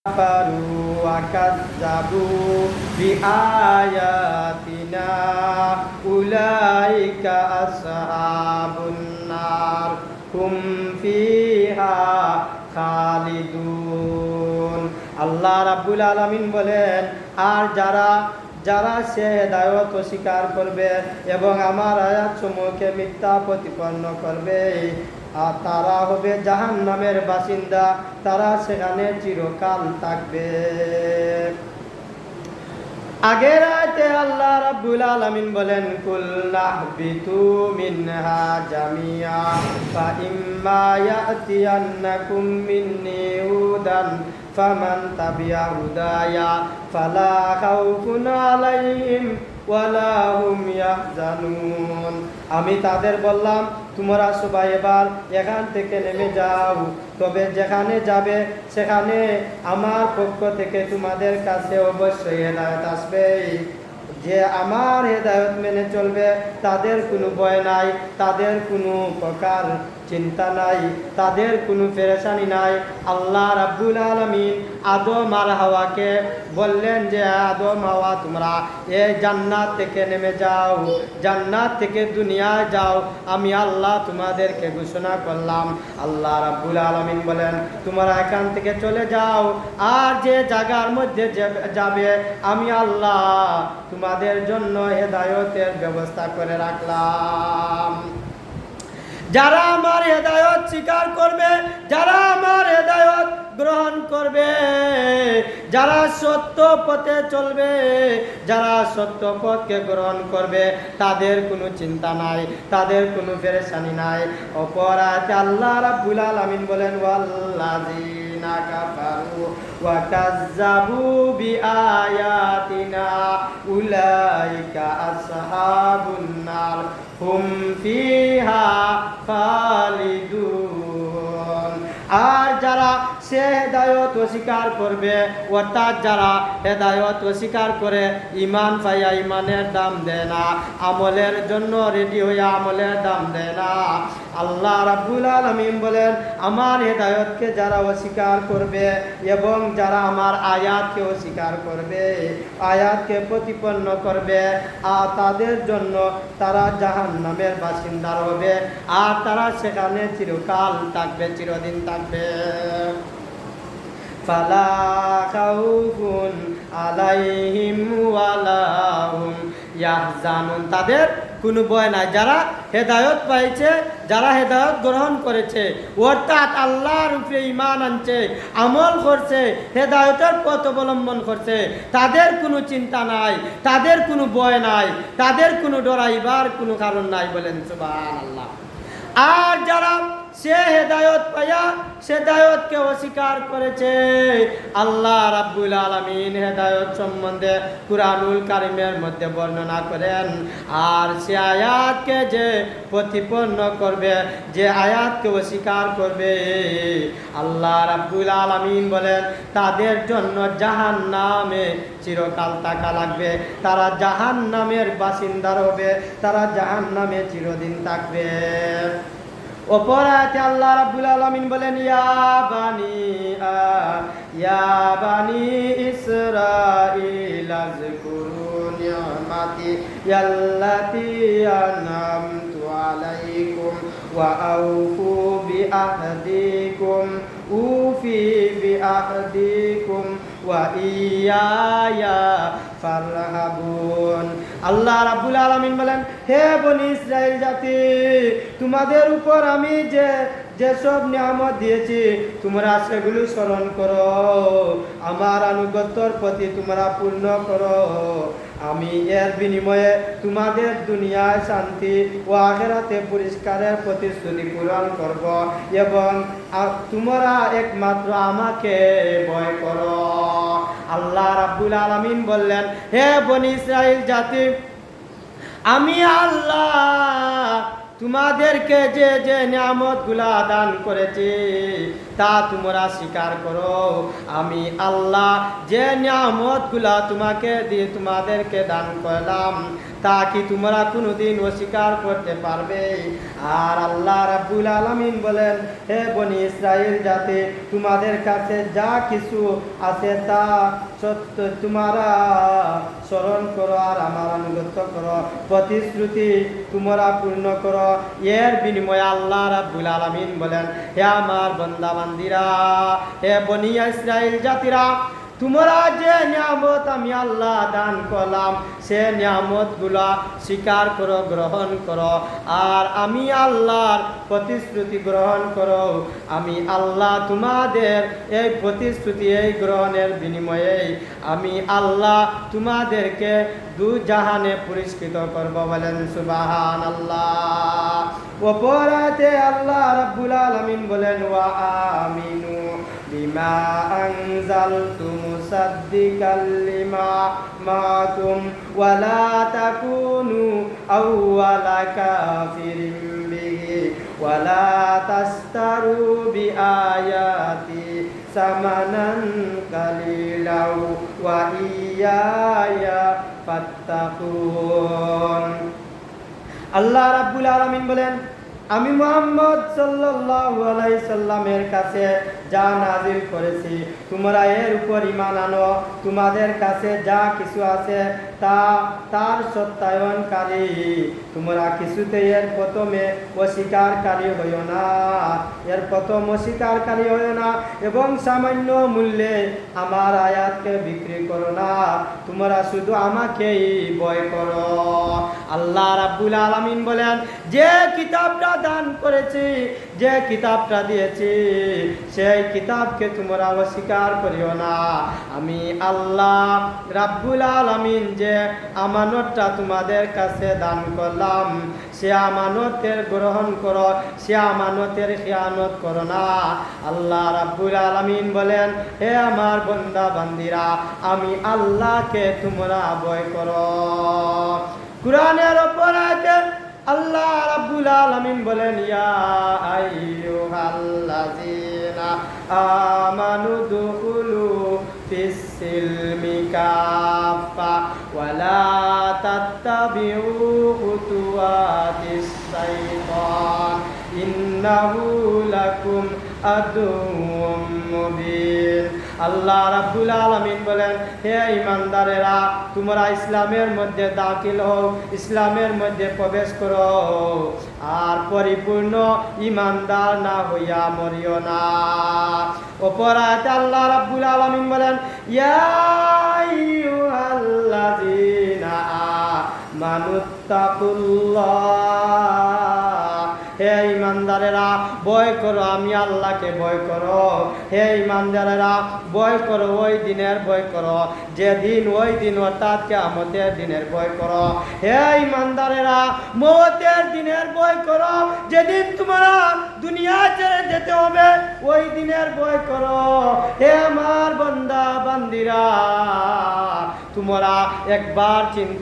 كفروا وكذبوا بآياتنا أولئك أصحاب النار هم فيها খালিদুন। আল্লাহ রাব্বুল আলামিন বলেন, আর যারা সে হেদায়েত অস্বীকার করবে এবং আমার আয়াতসমূহকে মিথ্যা প্রতিপন্ন করবে, আর তারা হবে জাহান্নামের বাসিন্দা, তারা সেখানে চিরকাল থাকবে। আগের আয়াতে আল্লাহ রাব্বুল আলামিন বলেন, কুল নাহবিতু মিনহা জামিয়া ফা ইম্মা ইয়াতিয়ান্নাকুম মিন্নি হুদান ফামান তাবিয়া হুদায়া ফালা খাউফুন আলাইহিম ওয়ালা হুম ইয়াহজানুন। আমি তাদের বললাম, তোমরা সবাই এবার এখান থেকে নেমে যাও, তবে যেখানে যাবে সেখানে আমার পক্ষ থেকে তোমাদের কাছে অবশ্যই হেদায়েত আসবে। যে আমার হেদায়েত মেনে চলবে তাদের কোনো ভয় নাই, তাদের কোনো প্রকার চিন্তা নাই, তাদের কোনো পেরেশানি নাই। আল্লাহ রাব্বুল আলামিন আদম আর হাওয়াকে বললেন যে, আদম হাওয়া তোমরা এই জান্নাত থেকে নেমে যাও, জান্নাত থেকে দুনিয়ায় যাও, আমি আল্লাহ তোমাদেরকে ঘোষণা করলাম। আল্লাহ রাব্বুল আলামিন বলেন, তোমরা এখান থেকে চলে যাও, আর যে জায়গার মধ্যে যাবে আমি আল্লাহ তোমাদের জন্য হেদায়েতের ব্যবস্থা করে রাখলাম। যারা আমার হেদায়েত স্বীকার করবে, যারা আমার হেদায়েত গ্রহণ করবে, যারা সত্য পথে চলবে, যারা সত্য পথকে গ্রহণ করবে, তাদের কোনো চিন্তা নাই, তাদের কোনো পেরেশানি নাই। অপর আয়াতে আল্লাহ রাব্বুল আলামিন বলেন, ওয়াল্লাযীনা কাফারু ওয়া কাযযাবু বিআয়াতিনা উলাইকা আসহাবুন নার হুম ফিহা খালিদুন। আর যারা সে হেদায়েত অস্বীকার করবে, অর্থাৎ যারা হেদায়েত অস্বীকার করে ঈমান পাইয়া ঈমানের দাম দেয় না, আমলের জন্য রেডি হইয়া আমলের দাম দেয় না, আল্লাহ রাব্বুল আলামিন বলেন, আমার হেদায়েতকে যারা অস্বীকার করবে এবং যারা আমার আয়াতকে অস্বীকার করবে, আয়াতকে প্রতিপন্ন করবে, আর তাদের জন্য তারা জাহান্নামের বাসিন্দা হবে, আর তারা সেখানে চিরকাল থাকবে, চিরদিন থাকবে। ফালা খাউফুন আলাইহিম ওয়ালা হুম ইয়াহজানুন। তাদের কোনো ভয় নাই, যারা হেদায়েত পাইছে, যারা হেদায়েত গ্রহণ করেছে, অর্থাৎ আল্লাহর উপরে ঈমান আনছে, আমল করছে, হেদায়েতের পথ অবলম্বন করছে, তাদের কোনো চিন্তা নাই, তাদের কোনো ভয় নাই, তাদের কোনো ডরাইবার কোনো কারণ নাই। বলেন সুবহানাল্লাহ। আর যারা সে হেদায়েত পাইয়া হেদায়েতকে অস্বীকার করেছে, আল্লাহ রাব্বুল আলামিন হেদায়েত সম্বন্ধে কুরআনুল কারীমের মধ্যে বর্ণনা করেন, আর সে আয়াতকে যে প্রতিপন্ন করবে, যে আয়াতকে অস্বীকার করবে, আল্লাহ রাব্বুল আলামিন বলেন, তাদের জন্য জাহান্নামে চিরকাল থাকা লাগবে, তারা জাহান্নামের বাসিন্দা হবে, তারা জাহান্নামে চিরদিন থাকবে। অপর আয়াতে আল্লাহ রাব্বুল আলামিন বলেন, ইয়া বানি ইসরাঈল আযকুরু নি'মাতি আল্লাতী আন'আমতু আলাইকুম ওয়া আউফু বিআহদিকুম উফি বিআহদিকুম ওয়া ইয়ায়া ফারহাবুন। আল্লাহ রাব্বুল আলামিন বলেন, হে বনি ইসরাইল জাতি, তোমাদের উপর আমি যেসব নিয়ামত দিয়েছি তোমরা সেগুলো স্মরণ করো, আমার আনুগত্যর প্রতি তোমরা পূর্ণ করো, আমি এর বিনিময়ে তোমাদের দুনিয়ায় শান্তি ও আখিরাতে পুরস্কারের প্রতিশ্রুতি পূরণ করব, এবং তোমরা একমাত্র আমাকে ভয় করো। আল্লাহ রাব্বুল আলামিন বললেন, হে বনি ইসরাইল জাতি, আমি আল্লাহ তোমাদেরকে যে যে নিয়ামতগুলা দান করেছি তা তোমরা স্বীকার করো। আমি আল্লাহ যে নিয়ামতগুলা তোমাদেরকে দান করলাম তা কি তোমরা কোনোদিন অস্বীকার করতে পারবে? আর আল্লাহ রাব্বুল আলামিন বলেন, হে বনি ইসরাইল জাতি, তোমাদের কাছে যা কিছু আছে তা সত্য তোমরা স্মরণ করো আর আমার আনুগত্য করো, প্রতিশ্রুতি তোমরা পূর্ণ করো। এর বিনিময়ে আল্লাহ রাব্বুল আলামিন বলেন, হে আমার বান্দা বান্দিরা, হে বনি ইসরাইল জাতিরা, তোমরা যে নিয়ামত আমি আল্লাহ দান করলাম সে নিয়ামতগুলা স্বীকার করো, গ্রহণ করো। আর আমি আল্লাহর প্রতিশ্রুতি গ্রহণ করো। আমি আল্লাহ তোমাদের এই প্রতিশ্রুতি, এই গ্রহণের বিনিময়ে আমি আল্লাহ তোমাদেরকে দুজাহানে পুরস্কৃত করব। বলেন সুবহানাল্লাহ। অপরাতে আল্লাহ রাব্বুল আলামিন বলেন, ওয়া আমিনু বিমা আনজালতু মুসাদ্দিকাল লিমা মাকুম ওয়া লা তাকুনু আউওয়ালা কাফিরিন বিহি ওয়া লা তাস্তারু বিআয়াতি সামানান কালিলাও ওয়া ইয়্যায়া ফাত্তাকুন। আল্লাহ রাব্বুল আলামিন বলেন, আমি মুহাম্মদ সাল্লাল্লাহু আলাইহি সাল্লামের কাছে যা নাজিল করেছি তোমরা এর উপর ঈমান আনো। তোমাদের কাছে যা কিছু আছে তার সত্যায়নকারী। তোমরা কিছুতে এর প্রথমে অস্বীকারী হইও না, এর প্রথম অস্বীকারী হইও না এবং সামান্য মূল্যে আমার আয়াতকে বিক্রি করো না। তোমরা শুধু আমাকেই ভয় করো। আল্লাহ রাব্বুল আলামিন বলেন, যে কিতাবটা দান করেছি, যে কিতাবটা দিয়েছি, সেই কিতাবকে তোমরা অস্বীকার করিও না। আমি আল্লাহ রাব্বুল আলামিন যে আমানতটা তোমাদের কাছে দান করলাম সে আমানতের গ্রহণ করো, সে আমানতের খিয়ানত করো না। আল্লাহ রাব্বুল আলামিন বলেন, হে আমার বান্দা বান্দিরা, আমি আল্লাহকে তোমরা ভয় করো। কুরআনের অপর আয়াতে আল্লাহ রাব্বুল আলামিন বলেন, ইয়া আইয়ুহাল্লাযীনা আমানু দুখুলু ফিস সিলমি কাফা ওয়া লা তাত্তাবিউ খুতুওয়াতিস শাইতান ইন্নাহু লাকুম আদুউম মুবিন। আল্লাহ রাব্বুল আলামিন বলেন, হে ঈমানদারেরা, তোমরা ইসলামের মধ্যে দাখিল হও, ইসলামের মধ্যে প্রবেশ করো, আর পরিপূর্ণ ঈমানদার না হইয়া মরিও না। অপর আয়াতে আল্লাহ রাব্বুল আলামিন বলেন, ইয়া আইয়ুহাল্লাযীনা আমানুত্তাকুল্লাহ, হে ঈমানদারেরা ভয় করো, আমি আল্লাহকে ভয় করো। হে ঈমানদারেরা ভয় করো, ওই দিনের ভয় করো যেদিন, ওই দিন অর্থাৎ কিয়ামতের দিনের ভয় করো। হে ঈমানদারেরা মওতের দিনের ভয় করো, যেদিন তোমরা দুনিয়া ছেড়ে যেতে হবে, ওই দিনের ভয় করো। হে আমার বান্দা বান্দিরা, তোমরা একবার চিন্তা